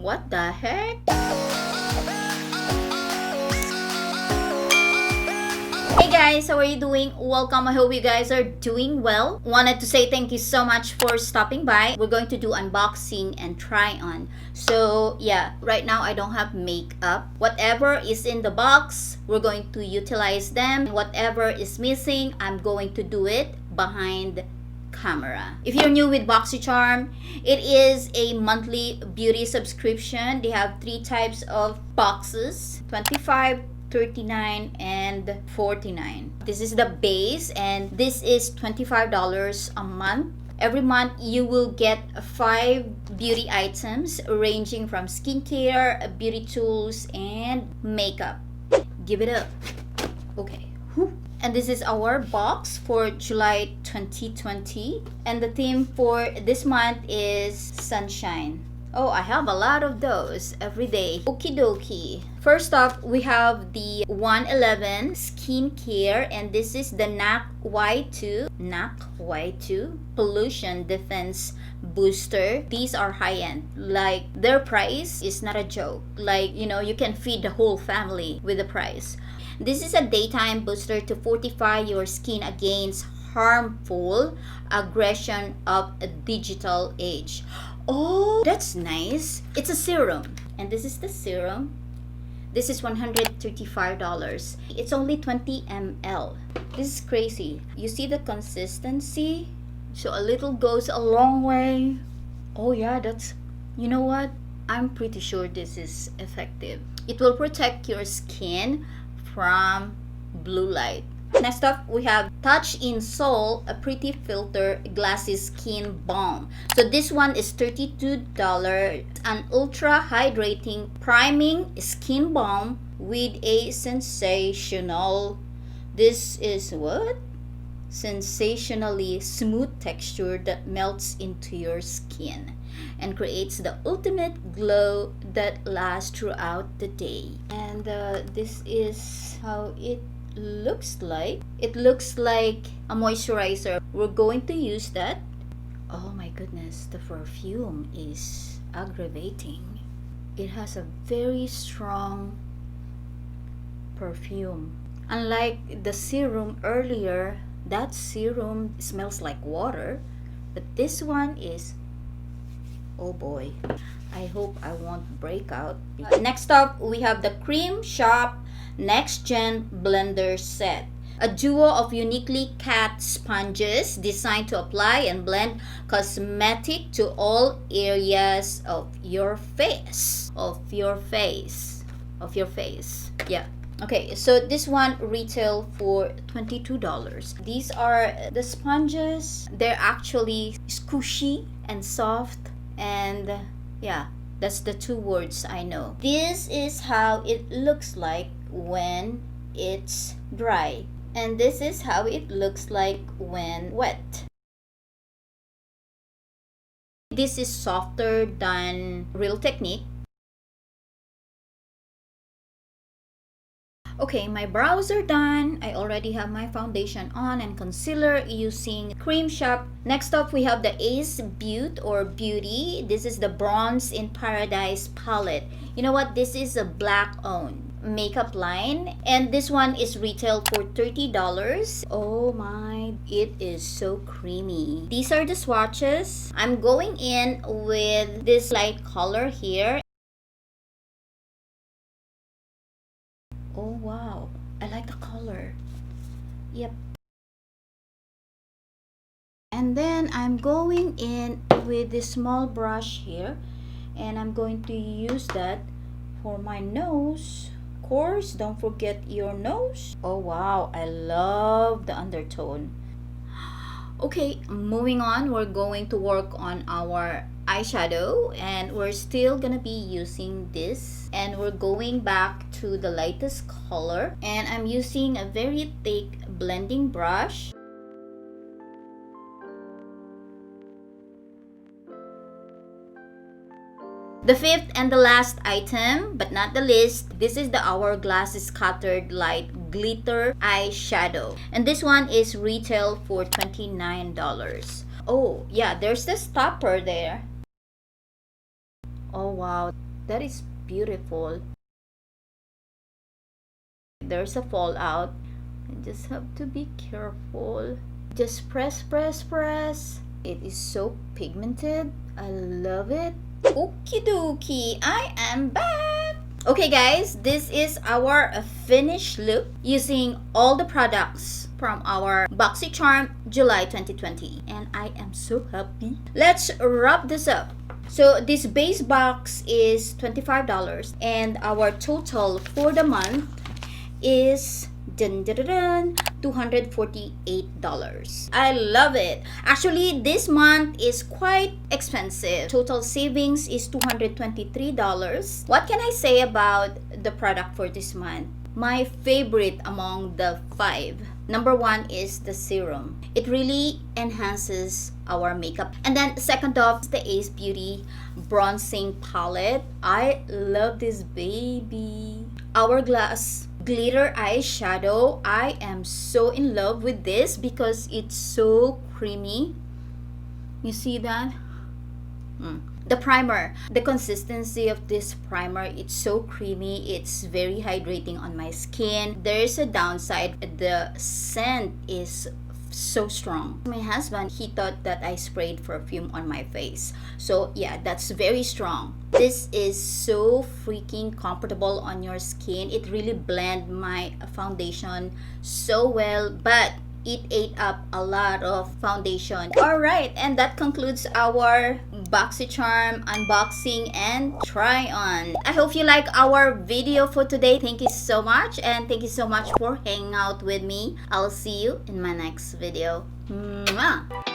What the heck? Hey guys, how are you doing? Welcome. I hope you guys are doing well. Wanted to say thank you so much for stopping by. We're going to do unboxing and try on. So yeah, right now I don't have makeup. Whatever is in the box, we're going to utilize them. Whatever is missing, I'm going to do it behind camera. If you're new with Boxycharm, it is a monthly beauty subscription. They have 3 types of boxes: 25, 39 and 49. This is the base, and this is $25 a month. Every month you will get 5 beauty items ranging from skincare, beauty tools, and makeup. Give it up. Okay. Whew. And this is our box for July 2020, and the theme for this month is sunshine. Oh, I have a lot of those every day. Okie dokie. First off, we have the 111 skincare, and this is the NAC Y2 pollution defense booster. These are high-end. Like, their price is not a joke. Like, you know, you can feed the whole family with the price. This is a daytime booster to fortify your skin against harmful aggression of a digital age. Oh, that's nice. It's a serum, and this is the serum. This is $135. It's only 20 ml. This is crazy. You see the consistency? So a little goes a long way. Oh yeah, you know what? I'm pretty sure this is effective. It will protect your skin from blue light. Next up, we have Touch in Soul, a pretty filter glassy skin balm. So this one is $32. An ultra hydrating priming skin balm with a sensationally smooth texture that melts into your skin and creates the ultimate glow that lasts throughout the day. And this is how it looks like. It looks like a moisturizer. We're going to use that. Oh my goodness, the perfume is aggravating. It has a very strong perfume. Unlike the serum earlier, that serum smells like water, but this one is, oh boy, I hope I won't break out. Next up, we have the Cream Shop Next Gen Blender Set, a duo of uniquely cat sponges designed to apply and blend cosmetic to all areas of your face. Yeah. Okay, so this one retail for $22. These are the sponges. They're actually squishy and soft, and yeah, that's the 2 words I know. This is how it looks like when it's dry, and this is how it looks like when wet. This is softer than Real Technique. Okay, my brows are done. I already have my foundation on and concealer using Cream Shop. Next up, we have the Ace Beauty. This is the Bronze in Paradise palette. You know what? This is a black-owned makeup line, and this one is retail for $30. Oh my, it is so creamy. These are the swatches. I'm going in with this light color here. Oh wow, I like the color. Yep. And then I'm going in with this small brush here, and I'm going to use that for my nose. Of course, don't forget your nose. Oh wow, I love the undertone. Okay, moving on, we're going to work on our eyeshadow, and we're still gonna be using this, and we're going back to the lightest color, and I'm using a very thick blending brush. The 5th and the last item, but not the least, this is the Hourglass Scattered Light Glitter Eyeshadow. And this one is retail for $29. Oh, yeah, there's the stopper there. Oh, wow. That is beautiful. There's a fallout. I just have to be careful. Just press, press, press. It is so pigmented. I love it. Okie dokie, I am back. Okay guys, this is our finished look using all the products from our Boxycharm July 2020. And I am so happy. Let's wrap this up. So this base box is $25 and our total for the month is $248. I love it. Actually, this month is quite expensive. Total savings is $223. What can I say about the product for this month? My favorite among the 5. Number 1 is the serum. It really enhances our makeup. And then second off, the Ace Beauty bronzing palette. I love this baby. Hourglass glitter eyeshadow. I am so in love with this because it's so creamy. You see that? The primer, the consistency of this primer, it's so creamy. It's very hydrating on my skin. There's a downside. The scent is so strong. My husband, he thought that I sprayed perfume on my face. So yeah, that's very strong. This is so freaking comfortable on your skin. It really blends my foundation so well, but it ate up a lot of foundation. Alright, and that concludes our Boxycharm unboxing and try on. I hope you like our video for today. Thank you so much, and thank you so much for hanging out with me. I'll see you in my next video. Mwah!